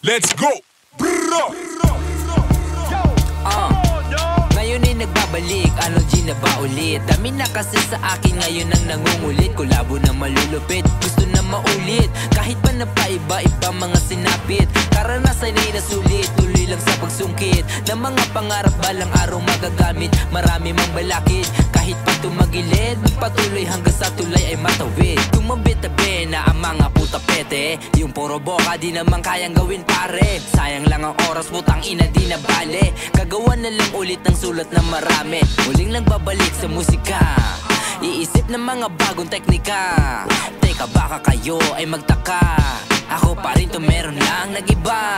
Let's go! Bro! Ngayon ay nagbabalik, ano G na ba ulit? Dami na kasi sa akin ngayon ang nangungulit. Kulabo na malulupit, gusto na maulit. Kahit pa na paiba-iba mga sinapit. Karanasan ay nasulit, tuloy lang sa pagsungkit ng mga pangarap balang araw magagamit. Marami mang balakid, kahit pa tumagilid. Magpatuloy hanggang sa tulay ay matawid. Tumabit-tabi na ang mga puta pete. Yung puro boka di naman kayang gawin pare. Sayang lang ang oras, putang ina di na bale. Gagawa na lang ulit ng sulat na marami. Muling lang babalik sa musika, iisip ng mga bagong teknika. Teka baka kayo ay magtaka, ako pa rin to meron lang nag-iba.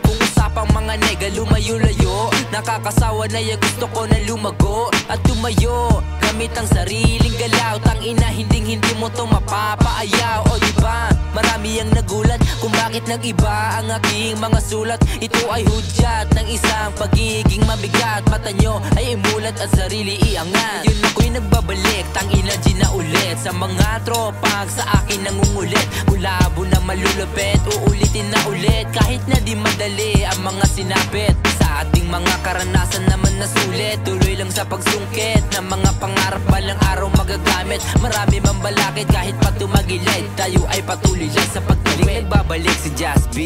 Kung usapang mga nega lumayo-layo, nakakasawa na yung gusto ko na lumago at tumayo. Gamit ang sariling galaw, tangina hindi mo to mapapaayaw. O diba, marami ang nagulat kung bakit nag-iba ang aking mga sulat. Ito ay hudyat ng isang pagiging mabigat. Mata nyo ay imulat at sarili iangat. Yun ako'y nagbabalik, tangina G na ulit. Sa mga tropag sa akin nangungulit. Kulabo na malulupit, uulitin na ulit. Kahit na di madali ang mga sinapit. Sa ating mga karanasan naman na sulit. Tuloy lang sa pagsungkit ng mga pangarap balang araw magagamit. Marami mang balakid kahit pa tumagilid. Tayo ay patuloy lang sa pagtuloy. Nagbabalik si Just B,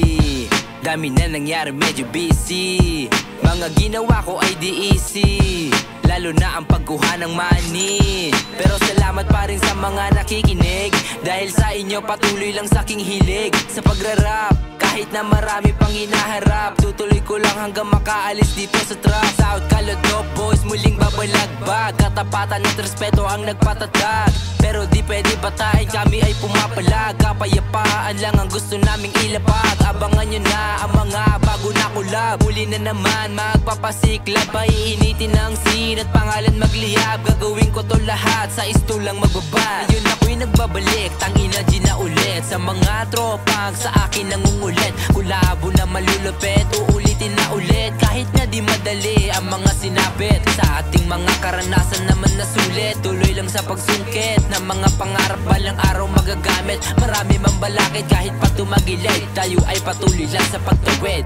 dami na nangyari medyo busy. Mga ginawa ko ay di easy, lalo na ang pagkuha ng money. Pero salamat pa rin sa mga nakikinig. Dahil sa inyo patuloy lang sa aking hilig sa pagrarap. Kahit na marami pang hinaharap, tutuloy ko lang hanggang makaalis dito sa trap. South Calodop boys muling babalagbag. Katapatan at respeto ang nagpatatag. Pero di pwede batahin, kami ay pumapalag. Kapayapaan lang ang gusto naming ilapag. Abangan nyo na ang mga bago na kulab. Muli na naman magpapasiklab, paiinitin ang scene at pangalan maglihab. Gagawin ko to lahat, sa isto lang magbaba. Yun ako'y nagbabalik, tangina G na ulit. Sa mga tropag sa akin nangungulit. Kulabo na malulupit, uulitin na ulit. Kahit na di madali ang mga sinapit. Sa ating mga karanasan naman na sulit. Tuloy lang sa pagsungkit ng mga pangarap balang araw magagamit. Marami mang balakid kahit pa tumagilid. Tayo ay patuloy lang sa pagtawid.